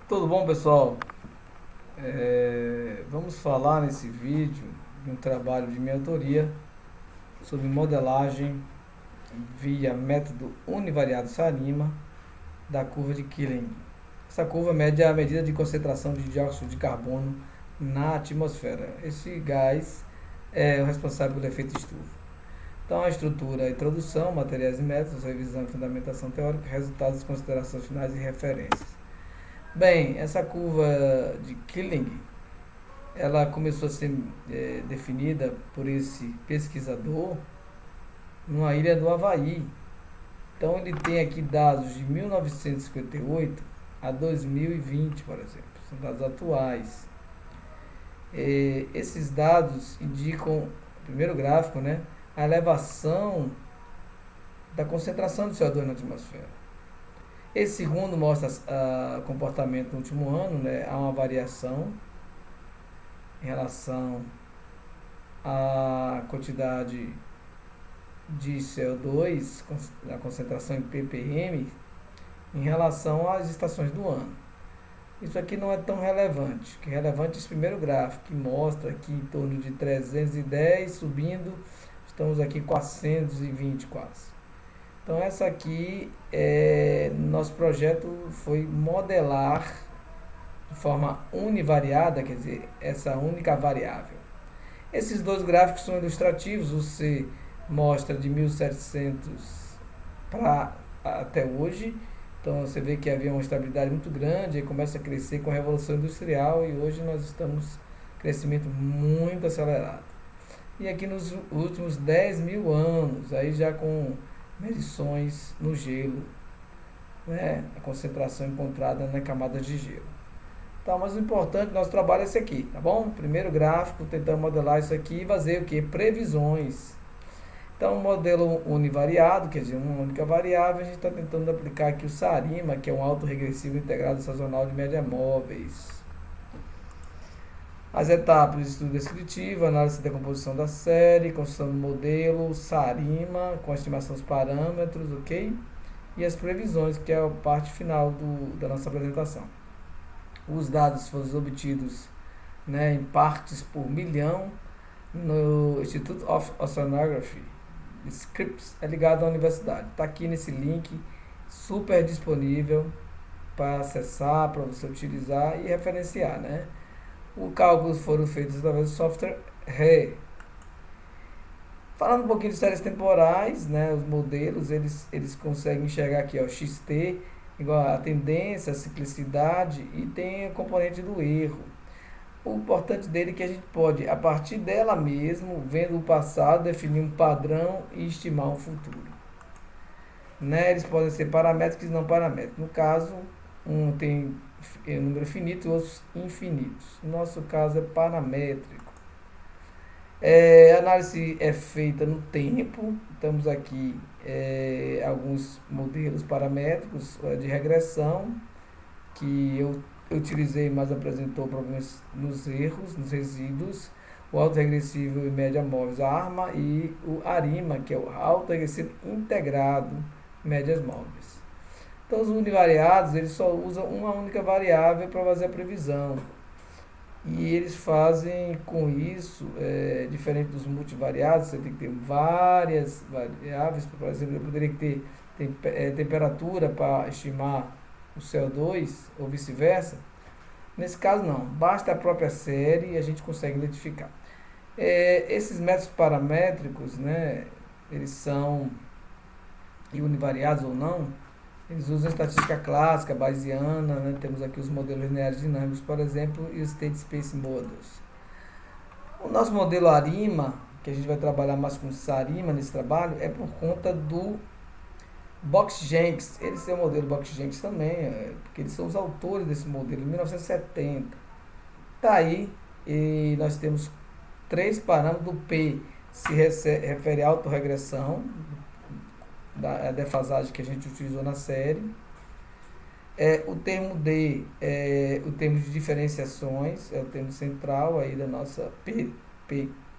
Tudo bom, pessoal? Vamos falar nesse vídeo de um trabalho de minha autoria sobre modelagem via método univariado Sarima da curva de Killing. Essa curva mede a medida de concentração de dióxido de carbono na atmosfera. Esse gás é o responsável pelo efeito estufa. Então, a estrutura, a introdução, materiais e métodos, revisão e fundamentação teórica, resultados, considerações finais e referências. Bem, essa curva de Killing, ela começou a ser definida por esse pesquisador numa ilha do Havaí. Então ele tem aqui dados de 1958 a 2020, por exemplo, são dados atuais. Esses dados indicam, primeiro gráfico, né, a elevação da concentração de CO2 na atmosfera. Esse segundo mostra o comportamento no último ano, né, há uma variação em relação à quantidade de CO2, a concentração em ppm, em relação às estações do ano. Isso aqui não é tão relevante. O que é relevante é esse primeiro gráfico, que mostra aqui em torno de 310 subindo, estamos aqui em 420 quase. Então essa aqui, nosso projeto foi modelar de forma univariada, quer dizer, essa única variável. Esses dois gráficos são ilustrativos, você mostra de 1700 para até hoje. Então você vê que havia uma estabilidade muito grande, aí começa a crescer com a Revolução Industrial e hoje nós estamos em crescimento muito acelerado. E aqui nos últimos 10 mil anos, aí já com medições no gelo, né, a concentração encontrada na camada de gelo. Tá, mas o importante do nosso trabalho é esse aqui, tá bom? Primeiro gráfico, tentando modelar isso aqui e fazer o que? Previsões. Então, modelo univariado, quer dizer, uma única variável, a gente está tentando aplicar aqui o Sarima, que é um autorregressivo integrado sazonal de média móveis. As etapas de estudo descritivo, análise da composição da série, construção do modelo, Sarima, com a estimação dos parâmetros, ok? E as previsões, que é a parte final da nossa apresentação. Os dados foram obtidos, né, em partes por milhão no Institute of Oceanography. Scripps é ligado à universidade. Está aqui nesse link, super disponível para acessar, para você utilizar e referenciar, né? Os cálculos foram feitos através do software RE. Falando um pouquinho de séries temporais, né, os modelos, eles conseguem enxergar aqui, ó, XT, igual a tendência, a ciclicidade e tem a componente do erro. O importante dele é que a gente pode, a partir dela mesmo, vendo o passado, definir um padrão e estimar um futuro. Né? Eles podem ser paramétricos e não paramétricos. No caso, um tem número finito e outros infinitos. No nosso caso é paramétrico. A análise é feita no tempo. Temos aqui alguns modelos paramétricos de regressão que eu utilizei, mas apresentou problemas nos erros, nos resíduos, o autorregressivo e média móveis ARMA e o ARIMA, que é o autorregressivo integrado médias móveis. Então os univariados, eles só usam uma única variável para fazer a previsão. E eles fazem com isso, diferente dos multivariados, você tem que ter várias variáveis, por exemplo, eu poderia ter temperatura para estimar o CO2 ou vice-versa. Nesse caso não, basta a própria série e a gente consegue identificar. Esses métodos paramétricos, né, eles são univariados ou não, eles usam a estatística clássica, bayesiana, né, temos aqui os modelos lineares dinâmicos, por exemplo, e os State Space Models. O nosso modelo ARIMA, que a gente vai trabalhar mais com Sarima nesse trabalho, é por conta do Box-Jenkins. Eles têm o modelo Box-Jenkins também, porque eles são os autores desse modelo, em 1970. Tá aí, e nós temos três parâmetros. Do P se refere à autorregressão, da defasagem que a gente utilizou na série. O termo D é o termo de diferenciações, é o termo central aí da nossa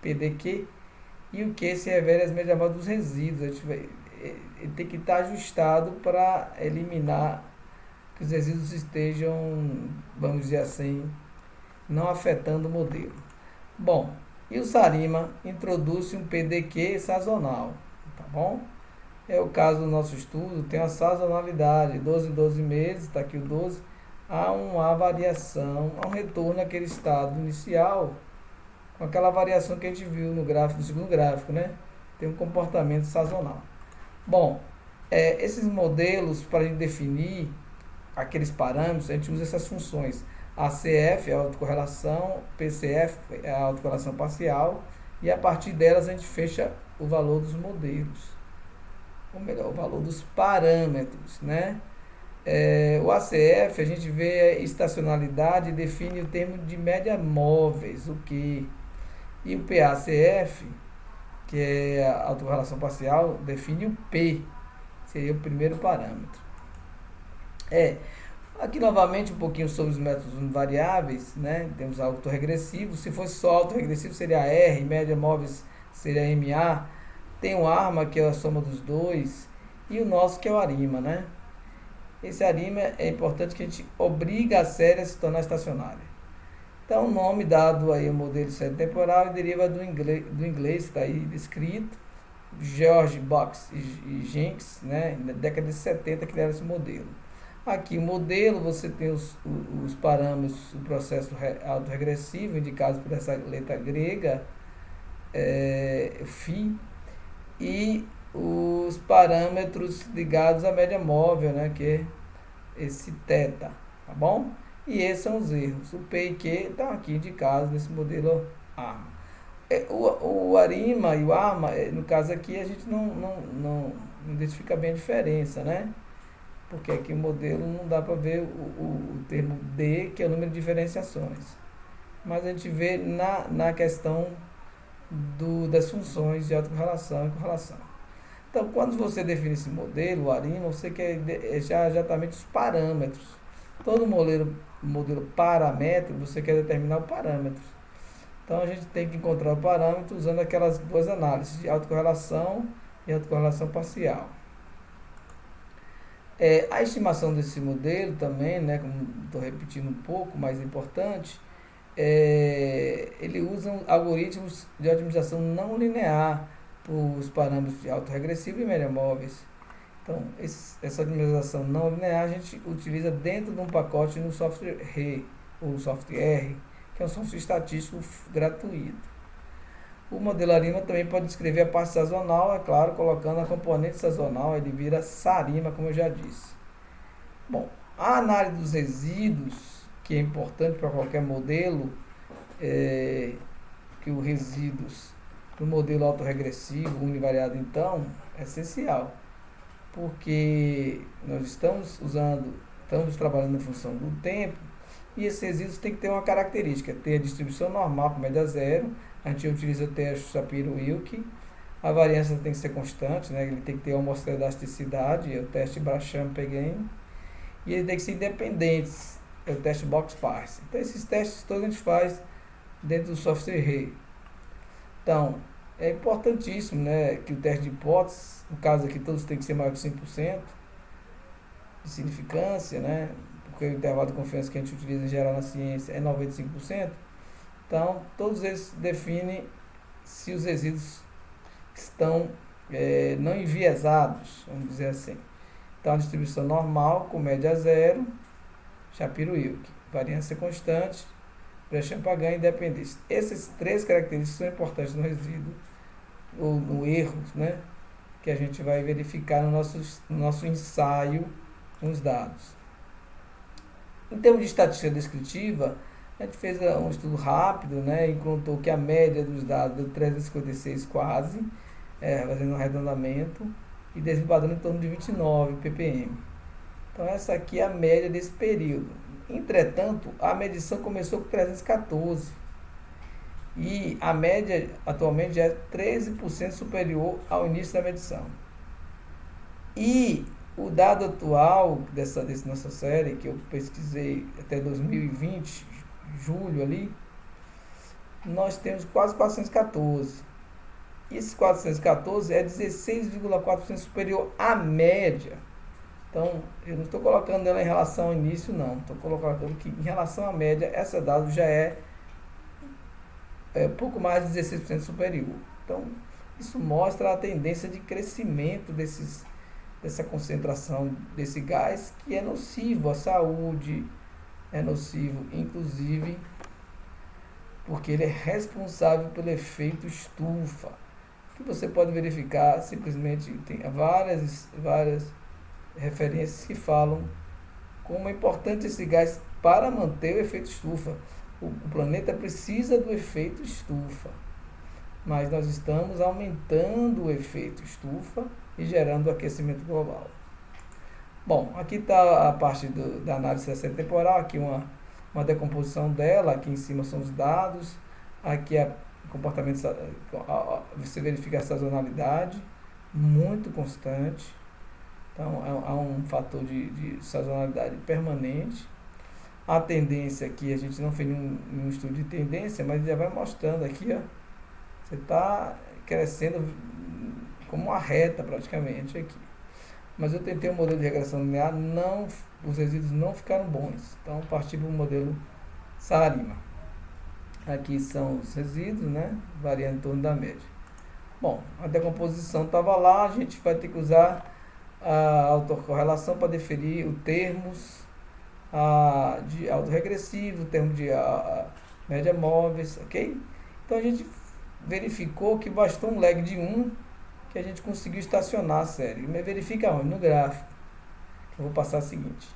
PDQ. E o Q se refere às médias móveis dos resíduos. A gente vai, ele tem que estar ajustado para eliminar que os resíduos estejam, vamos dizer assim, não afetando o modelo. Bom, e o SARIMA introduz um PDQ sazonal, tá bom? É o caso do nosso estudo, tem a sazonalidade, 12 em 12 meses, está aqui o 12, há uma variação, há um retorno àquele estado inicial, com aquela variação que a gente viu no gráfico, no segundo gráfico, né? Tem um comportamento sazonal. Bom, esses modelos, para a gente definir aqueles parâmetros, a gente usa essas funções. ACF é a autocorrelação, PCF é a autocorrelação parcial, e a partir delas a gente fecha o valor dos modelos, ou melhor, o valor dos parâmetros, né? O ACF, a gente vê a estacionalidade e define o termo de média móveis, o que? E o PACF, que é a autorrelação parcial, define o P, seria o primeiro parâmetro. Aqui novamente um pouquinho sobre os métodos variáveis, né? Temos autorregressivo, se fosse só autorregressivo seria R, média móveis seria MA, tem o ARMA, que é a soma dos dois, e o nosso que é o ARIMA, né? Esse ARIMA é importante que a gente obriga a série a se tornar estacionária. Então, o nome dado aí ao modelo de série temporal deriva do inglês, está aí descrito, George Box e Jenks, né, na década de 70 criaram esse modelo. Aqui o modelo, você tem os parâmetros do processo autorregressivo, indicados por essa letra grega, φ, e os parâmetros ligados à média móvel, né, que é esse θ, tá bom? E esses são os erros. O P e Q estão aqui indicados nesse modelo ARMA. O ARIMA e o ARMA, no caso aqui, a gente não identifica bem a diferença, né? Porque aqui o modelo não dá para ver o termo D, que é o número de diferenciações. Mas a gente vê na questão das funções de autorrelação e correlação. Então, quando você define esse modelo, o ARIMA, você quer já exatamente os parâmetros. Todo modelo paramétrico, você quer determinar o parâmetro. Então, a gente tem que encontrar o parâmetro usando aquelas duas análises, de autocorrelação e autocorrelação parcial. A estimação desse modelo também, né, como estou repetindo um pouco, mais importante, ele usa algoritmos de otimização não linear para os parâmetros de autorregressivo e média móveis. Então, essa otimização não linear a gente utiliza dentro de um pacote no software R, ou software R, que é um software estatístico gratuito. O modelo ARIMA também pode descrever a parte sazonal, é claro, colocando a componente sazonal, ele vira SARIMA, como eu já disse. Bom, a análise dos resíduos, que é importante para qualquer modelo, que os resíduos do modelo autorregressivo, univariado, então, é essencial, porque nós estamos trabalhando em função do tempo, e esses resíduos têm que ter uma característica, ter a distribuição normal com média zero. A gente utiliza o teste Shapiro-Wilk, a variância tem que ser constante, né? Ele tem que ter uma elasticidade, é o teste Brasham-Peggen, e ele tem que ser independentes, é o teste Box-Parse. Então, esses testes todos a gente faz dentro do software R. Então, é importantíssimo, né, que o teste de hipótese, no caso aqui todos têm que ser maior que 5% de significância, né, porque o intervalo de confiança que a gente utiliza em geral na ciência é 95%. Então, todos eles definem se os resíduos estão não enviesados, vamos dizer assim. Então, a distribuição normal com média zero, Shapiro-Wilk, variância constante, Brasham-Pagán e independência. Essas três características são importantes no resíduo, ou no erro, né, que a gente vai verificar no nosso ensaio com os dados. Em termos de estatística descritiva, a gente fez um estudo rápido, né, e encontrou que a média dos dados deu 356 quase, fazendo um arredondamento, e desvio padrão em torno de 29 ppm. Então essa aqui é a média desse período. Entretanto, a medição começou com 314, e a média atualmente já é 13% superior ao início da medição. E o dado atual dessa nossa série, que eu pesquisei até 2020, julho ali, nós temos quase 414. E esses 414 é 16,4% superior à média Então, eu não estou colocando ela em relação ao início, não. Estou colocando que em relação à média, essa dado já é pouco mais de 16% superior. Então, isso mostra a tendência de crescimento dessa concentração desse gás, que é nocivo à saúde, é nocivo, inclusive, porque ele é responsável pelo efeito estufa, que você pode verificar, simplesmente tem várias referências que falam como é importante esse gás para manter o efeito estufa. O planeta precisa do efeito estufa, mas nós estamos aumentando o efeito estufa e gerando aquecimento global. Bom, aqui está a parte da análise da série temporal, aqui uma decomposição dela, aqui em cima são os dados, aqui é comportamento, você verifica a sazonalidade, muito constante, então há um fator de sazonalidade permanente. A tendência aqui, a gente não fez nenhum estudo de tendência, mas já vai mostrando aqui, ó, você está crescendo como uma reta praticamente aqui. Mas eu tentei um modelo de regressão linear, os resíduos não ficaram bons. Então parti para o modelo Sarima. Aqui são os resíduos, né, variando em torno da média. Bom, a decomposição estava lá, a gente vai ter que usar a autocorrelação para definir os termos de autoregressivo, o termo de média móveis, ok? Então a gente verificou que bastou um lag de 1 que a gente conseguiu estacionar a série. Mas verifica onde? No gráfico. Eu vou passar o seguinte.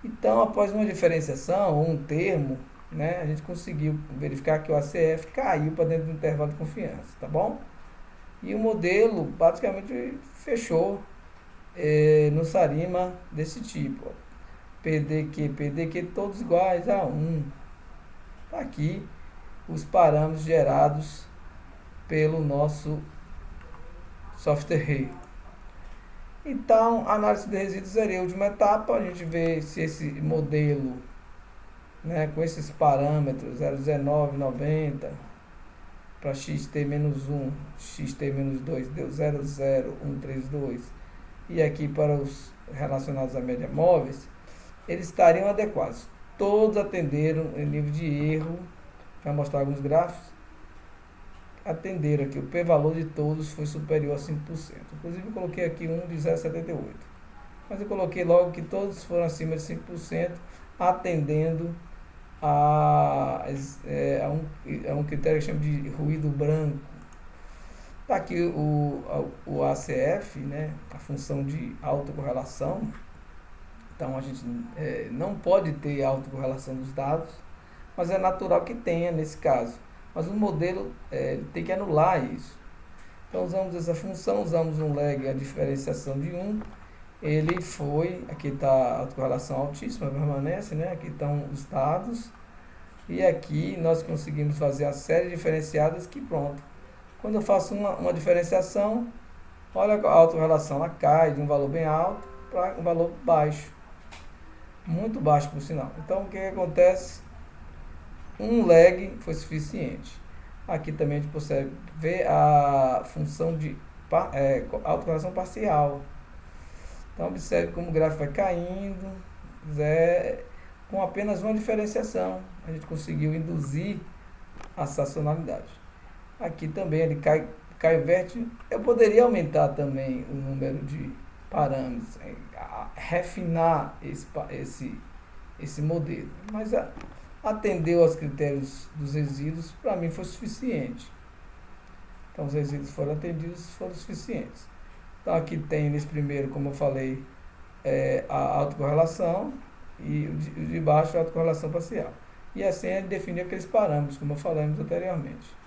Então, após uma diferenciação ou um termo, né, a gente conseguiu verificar que o ACF caiu para dentro do intervalo de confiança, tá bom? E o modelo praticamente fechou no Sarima desse tipo. Ó. PDQ todos iguais a 1. Tá aqui os parâmetros gerados pelo nosso software. Então, a análise de resíduos seria a última etapa. A gente vê se esse modelo, né, com esses parâmetros 0,1990 para xt-1, xt-2 deu 0,0132 e aqui para os relacionados à média móveis, eles estariam adequados. Todos atenderam em nível de erro. Vai mostrar alguns gráficos. Atenderam aqui, o p-valor de todos foi superior a 5%. Inclusive eu coloquei aqui um de 0,78. Mas eu coloquei logo que todos foram acima de 5%, atendendo a um critério que chama de ruído branco. Está aqui o ACF, né, a função de autocorrelação. Então a gente não pode ter autocorrelação dos dados, mas é natural que tenha nesse caso. Mas o modelo tem que anular isso. Então usamos essa função, usamos um lag, a diferenciação de 1. Ele foi, aqui está a autocorrelação altíssima, permanece, né? Aqui estão os dados. E aqui nós conseguimos fazer a série diferenciadas que pronto. Quando eu faço uma diferenciação, olha a autorrelação, ela cai de um valor bem alto para um valor baixo. Muito baixo por sinal. Então o que acontece? Um lag foi suficiente. Aqui também a gente consegue ver a função de autocorrelação parcial. Então observe como o gráfico vai caindo, com apenas uma diferenciação. A gente conseguiu induzir a sazonalidade. Aqui também ele cai verte. Eu poderia aumentar também o número de parâmetros, refinar esse modelo. Mas atendeu aos critérios dos resíduos, para mim foi suficiente. Então os resíduos foram atendidos, foram suficientes. Então aqui tem nesse primeiro, como eu falei, a autocorrelação e o de baixo a autocorrelação parcial. E assim ele definiu aqueles parâmetros, como falamos anteriormente.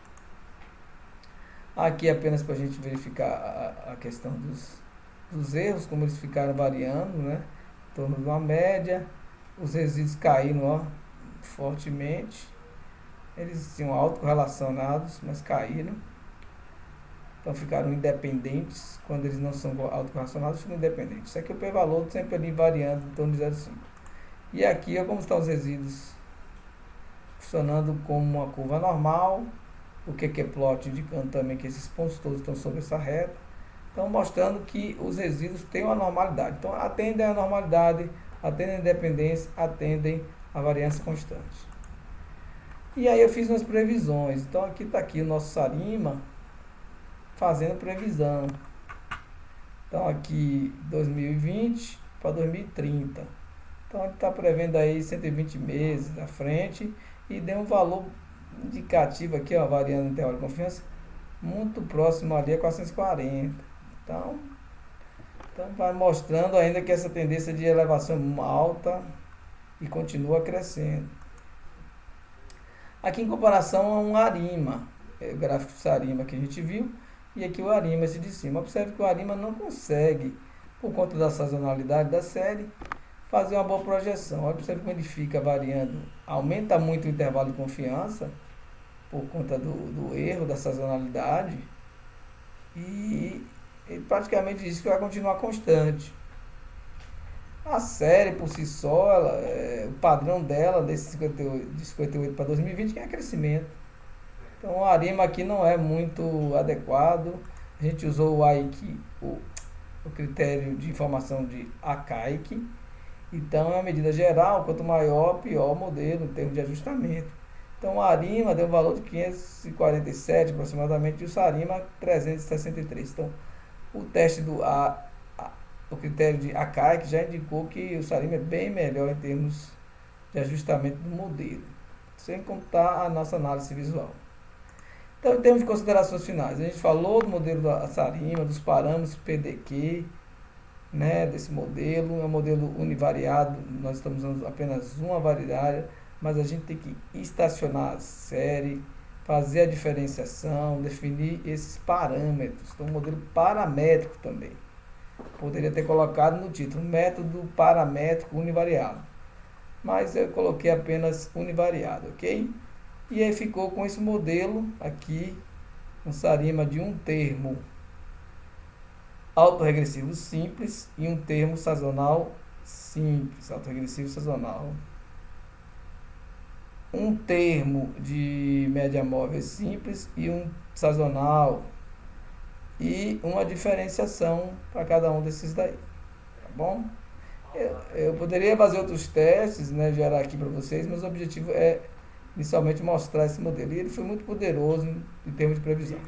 Aqui apenas para a gente verificar a questão dos erros, como eles ficaram variando, né? Em torno de uma média, os resíduos caíram fortemente, eles tinham autocorrelacionados, mas caíram, então ficaram independentes. Quando eles não são autocorrelacionados, ficam independentes. Isso aqui é o p-valor sempre ali variando em torno de 0,5. E aqui é como estão os resíduos funcionando como uma curva normal, o QQ plot indicando também que esses pontos todos estão sobre essa reta. Então, mostrando que os resíduos têm uma normalidade. Então, atendem à normalidade, atendem à independência, atendem à variância constante. E aí eu fiz umas previsões. Então, aqui está aqui o nosso Sarima fazendo previsão. Então, aqui 2020 para 2030. Então, ele está prevendo aí 120 meses à frente e deu um valor indicativo aqui, ó, variando o intervalo de confiança, muito próximo ali a 440. Então vai mostrando ainda que essa tendência de elevação alta e continua crescendo. Aqui em comparação a um Arima, o gráfico do Sarima que a gente viu, e aqui o Arima, esse de cima. Observe que o Arima não consegue, por conta da sazonalidade da série, fazer uma boa projeção. Observe como ele fica variando, aumenta muito o intervalo de confiança, por conta do erro da sazonalidade, e ele praticamente diz que vai continuar constante. A série por si só, o padrão dela de 58 para 2020 é crescimento. Então o Arima aqui não é muito adequado. A gente usou o AIC, o critério de informação de ACAIC. Então é uma medida geral, quanto maior, pior o modelo em termos de ajustamento. Então o Arima deu um valor de 547 aproximadamente e o Sarima 363. Então o teste o critério de ACAIC já indicou que o Sarima é bem melhor em termos de ajustamento do modelo, sem contar a nossa análise visual. Então, em termos de considerações finais, a gente falou do modelo da Sarima, dos parâmetros PDQ, né, desse modelo. É um modelo univariado, nós estamos usando apenas uma variável, mas a gente tem que estacionar a série, fazer a diferenciação, definir esses parâmetros. Então, um modelo paramétrico também. Poderia ter colocado no título, método paramétrico univariado. Mas eu coloquei apenas univariado, ok? E aí ficou com esse modelo aqui, um Sarima de um termo autorregressivo simples e um termo sazonal simples, autorregressivo sazonal. Um termo de média móvel simples e um sazonal. E uma diferenciação para cada um desses daí. Tá bom? Eu poderia fazer outros testes, né, gerar aqui para vocês, mas o objetivo é inicialmente mostrar esse modelo. E ele foi muito poderoso em termos de previsão.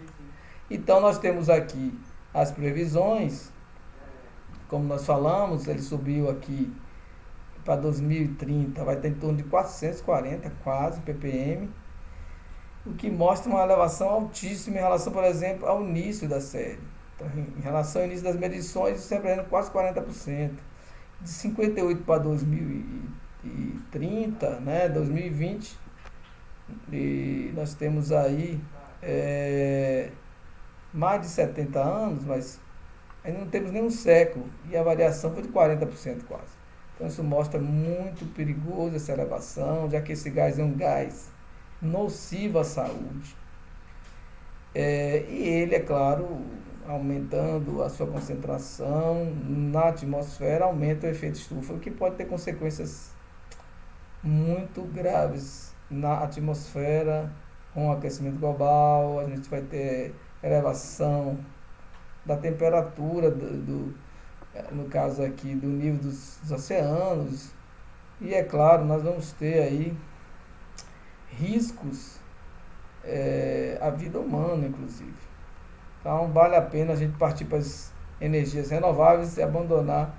Então, nós temos aqui as previsões, como nós falamos, ele subiu aqui para 2030, vai ter em torno de 440 quase ppm, o que mostra uma elevação altíssima em relação, por exemplo, ao início da série. Então, em relação ao início das medições, isso representa quase 40%. De 58 para 2030, né, 2020, e nós temos aí mais de 70 anos, mas ainda não temos nenhum século, e a variação foi de 40% quase. Então isso mostra muito perigoso essa elevação, já que esse gás é um gás nocivo à saúde. E ele, é claro, aumentando a sua concentração na atmosfera, aumenta o efeito estufa, o que pode ter consequências muito graves na atmosfera, com o aquecimento global. A gente vai ter elevação da temperatura, no caso aqui, do nível dos oceanos, e é claro, nós vamos ter aí riscos à vida humana, inclusive. Então, vale a pena a gente partir para as energias renováveis e abandonar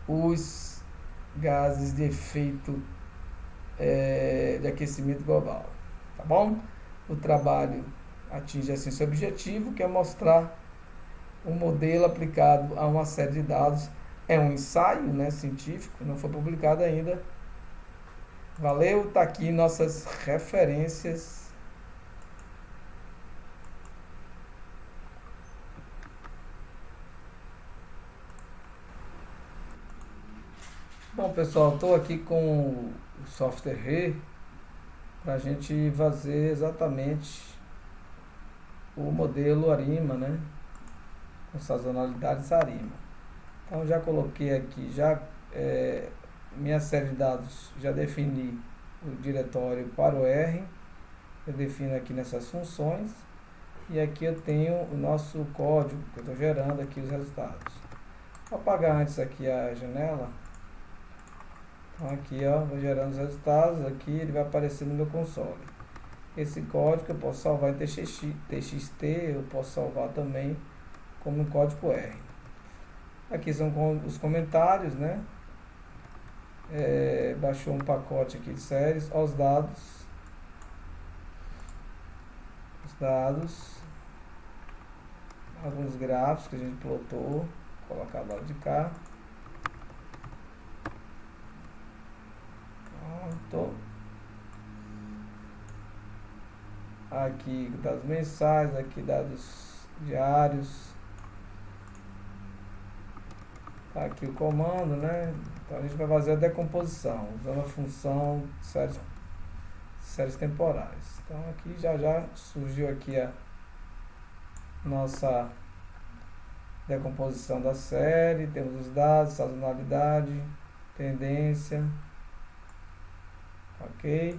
os gases de efeito de aquecimento global. Tá bom? O trabalho atinge assim seu objetivo, que é mostrar um modelo aplicado a uma série de dados. É um ensaio, né, científico, não foi publicado ainda. Valeu, tá aqui nossas referências. Bom, pessoal, estou aqui com o software RE para a gente fazer exatamente o modelo Arima, né? Com sazonalidade Sarima. Então já coloquei aqui, minha série de dados, já defini o diretório para o R, eu defino aqui nessas funções, E aqui eu tenho o nosso código, que eu estou gerando aqui os resultados. Vou apagar antes aqui a janela. Então aqui, ó, vou gerando os resultados, aqui ele vai aparecer no meu console. Esse código eu posso salvar em TXT, eu posso salvar também como um código R. Aqui são os comentários, né? Baixou um pacote aqui de séries, ó, os dados, alguns gráficos que a gente plotou, vou colocar do lado de cá. Pronto. Aqui dados mensais, aqui dados diários. Tá aqui o comando, né? Então a gente vai fazer a decomposição usando a função séries temporais. Então aqui já surgiu aqui a nossa decomposição da série. Temos os dados, sazonalidade, tendência. Ok?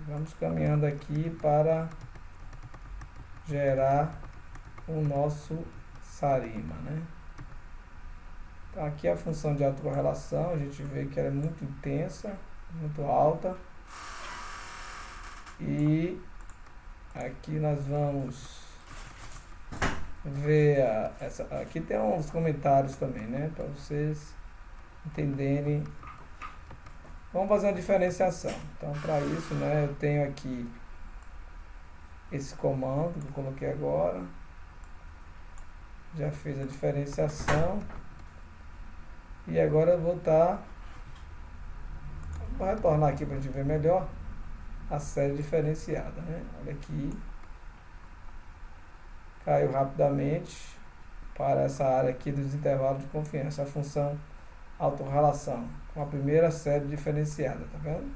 Vamos caminhando aqui para gerar o nosso Sarima, né? Então aqui a função de autocorrelação, a gente vê que ela é muito intensa, muito alta. E aqui nós vamos ver aqui tem uns comentários também, né, para vocês entenderem. Vamos fazer uma diferenciação. Então para isso, né, eu tenho aqui esse comando que eu coloquei agora. Já fiz a diferenciação. E agora eu vou retornar aqui para a gente ver melhor a série diferenciada, né? Olha aqui, caiu rapidamente para essa área aqui dos intervalos de confiança, a função autorrelação com a primeira série diferenciada, tá vendo?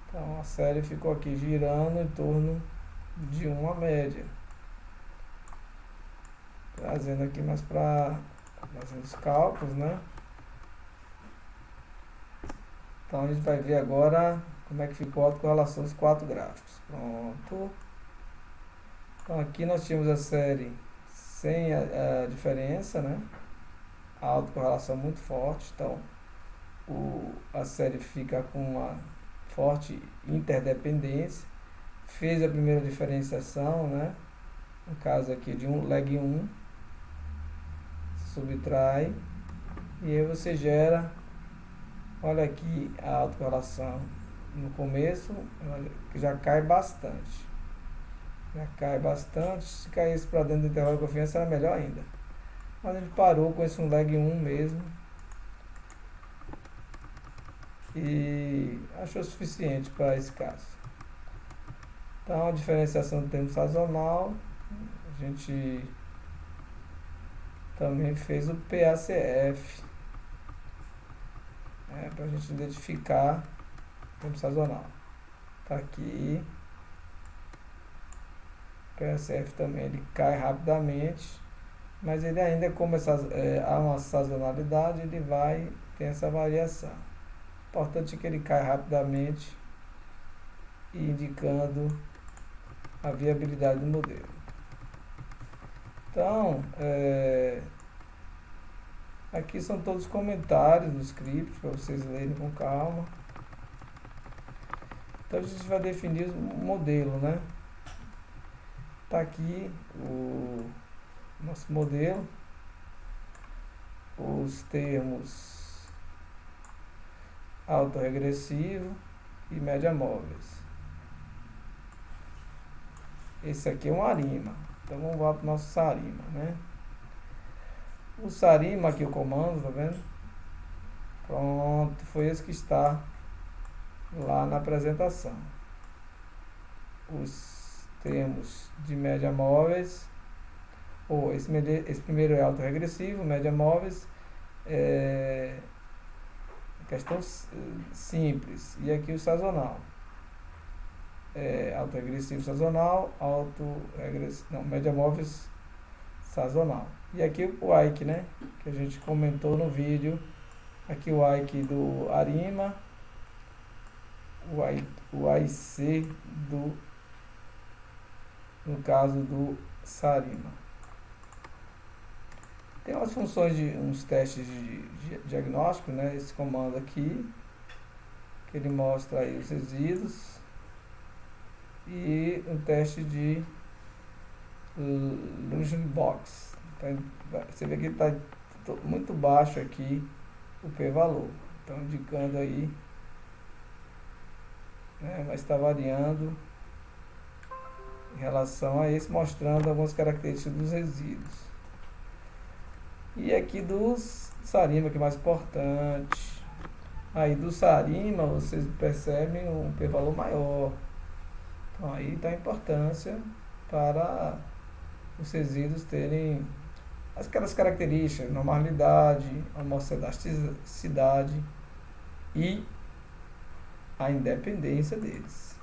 Então a série ficou aqui girando em torno de uma média, trazendo aqui mais para fazendo os cálculos, né? Então a gente vai ver agora como é que ficou a autocorrelação dos 4 gráficos. Pronto. Então aqui nós tínhamos a série sem a diferença, né? A autocorrelação muito forte. Então a série fica com uma forte interdependência. Fez a primeira diferenciação, né? No caso aqui de leg 1. Subtrai. E aí você gera. Olha aqui a autocorrelação. No começo já cai bastante. Se caísse para dentro do intervalo de confiança era melhor ainda. Mas a gente parou com esse leg 1 mesmo. E achou suficiente para esse caso. Então a diferenciação do tempo sazonal. A gente também fez o PACF. Para a gente identificar o tempo sazonal. Tá aqui. O PSF também ele cai rapidamente, mas ele ainda, como há uma sazonalidade, ele vai ter essa variação. O importante é que ele cai rapidamente, indicando a viabilidade do modelo. Então, aqui são todos os comentários do script para vocês lerem com calma. Então a gente vai definir o modelo, né? Tá aqui o nosso modelo, os termos autorregressivo e média móveis. Esse aqui é um Arima. Então vamos lá para o nosso Sarima, né? O Sarima aqui, o comando, tá vendo? Pronto, foi esse que está lá na apresentação. Os termos de média móveis, esse primeiro é autorregressivo, média móveis, questão simples, e aqui o sazonal. Autorregressivo sazonal, média móveis sazonal. E aqui o Ike, né, que a gente comentou no vídeo, aqui o Ike do Arima, o IC do no caso do Sarima. Tem umas funções de uns testes de diagnóstico, né? Esse comando aqui, que ele mostra aí os resíduos, e um teste de Lusion Box. Então, você vê que está muito baixo aqui o p-valor, então indicando aí, né? Mas está variando em relação a esse, mostrando algumas características dos resíduos. E aqui dos Sarima, que é mais importante. Aí do Sarima vocês percebem um p-valor maior. Então aí está a importância para os resíduos terem aquelas características, normalidade, homocedasticidade e a independência deles.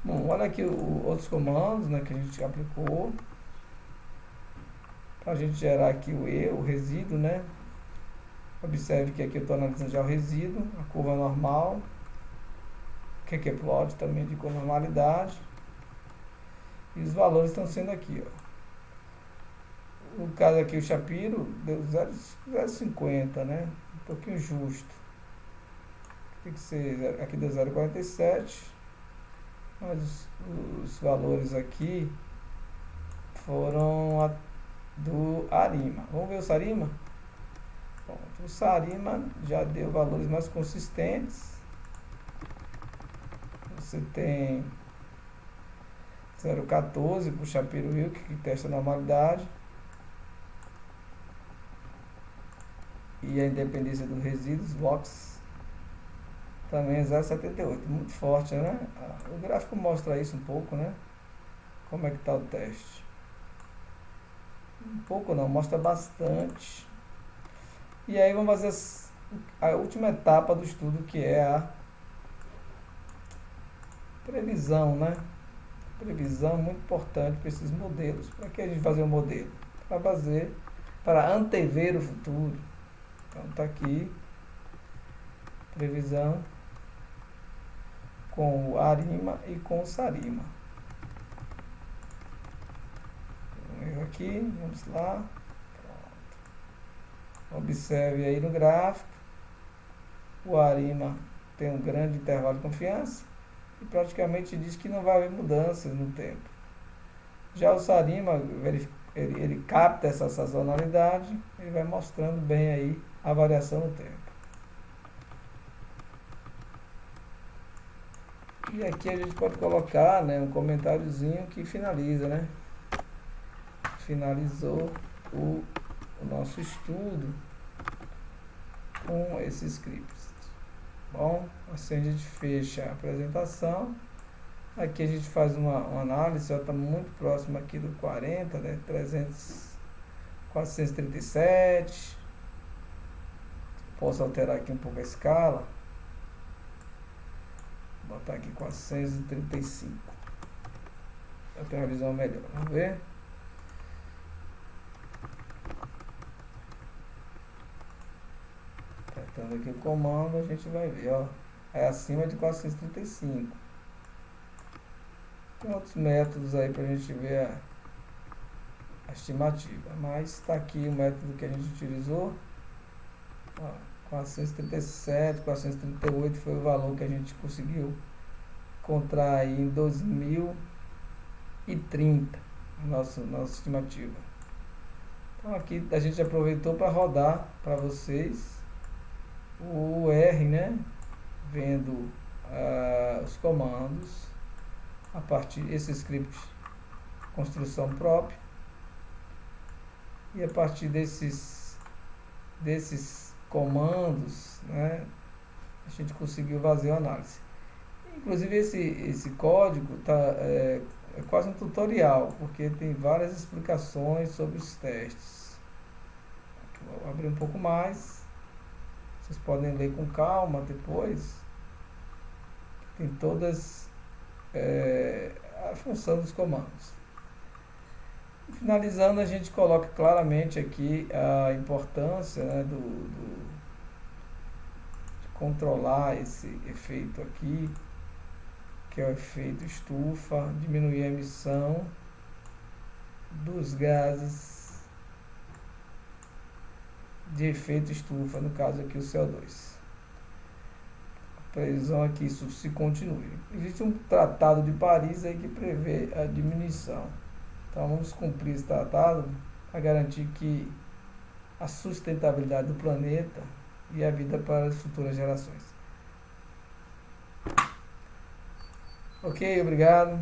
Bom, olha aqui outros comandos, né, que a gente aplicou para a gente gerar aqui o resíduo, né? Observe que aqui eu estou analisando já o resíduo, a curva normal, o que é plot também de normalidade, e os valores estão sendo aqui, ó. No caso aqui o Shapiro deu 0,50, né? Um pouquinho justo. Tem que ser, aqui deu 0,47, mas os valores aqui foram do Arima. Vamos ver o Sarima? Bom, o Sarima já deu valores mais consistentes. Você tem 0,14 para o Shapiro Wilk, que testa a normalidade. E a independência dos resíduos, Vox, também é 0,78. Muito forte, né? O gráfico mostra isso um pouco, né? Como é que está o teste. Um pouco não, mostra bastante. E aí vamos fazer a última etapa do estudo, que é a previsão, né? Previsão muito importante para esses modelos. Para que a gente fazer um modelo? Para antever o futuro. Então está aqui, previsão com o Arima e com o Sarima. Aqui, vamos lá. Pronto. Observe aí no gráfico, o Arima tem um grande intervalo de confiança e praticamente diz que não vai haver mudanças no tempo. Já o Sarima, ele capta essa sazonalidade, ele vai mostrando bem aí a variação no tempo. E aqui a gente pode colocar, né, um comentáriozinho que finaliza, né? Finalizou o nosso estudo com esses scripts. Bom, assim a gente fecha a apresentação. Aqui a gente faz uma análise, está muito próximo aqui do 40, né? 437. Posso alterar aqui um pouco a escala. Vou botar aqui 435. Eu tenho uma visão melhor. Vamos ver? Apertando aqui o comando, a gente vai ver, ó. É acima de 435. Tem outros métodos aí para a gente ver a estimativa. Mas está aqui o método que a gente utilizou. Ó, 437, 438 foi o valor que a gente conseguiu encontrar aí em 2030, nossa estimativa. Então aqui a gente aproveitou para rodar para vocês o R, né? Vendo os comandos a partir desse script construção própria, e a partir desses comandos, né, a gente conseguiu fazer a análise. Inclusive esse código é quase um tutorial, porque tem várias explicações sobre os testes. Aqui vou abrir um pouco mais, vocês podem ler com calma depois. Tem todas a função dos comandos. Finalizando, a gente coloca claramente aqui a importância, né, de controlar esse efeito aqui, que é o efeito estufa, diminuir a emissão dos gases de efeito estufa, no caso aqui o CO2. A previsão é que isso se continue. Existe um tratado de Paris aí que prevê a diminuição. Então vamos cumprir esse tratado para garantir que a sustentabilidade do planeta e a vida para as futuras gerações. Ok, obrigado.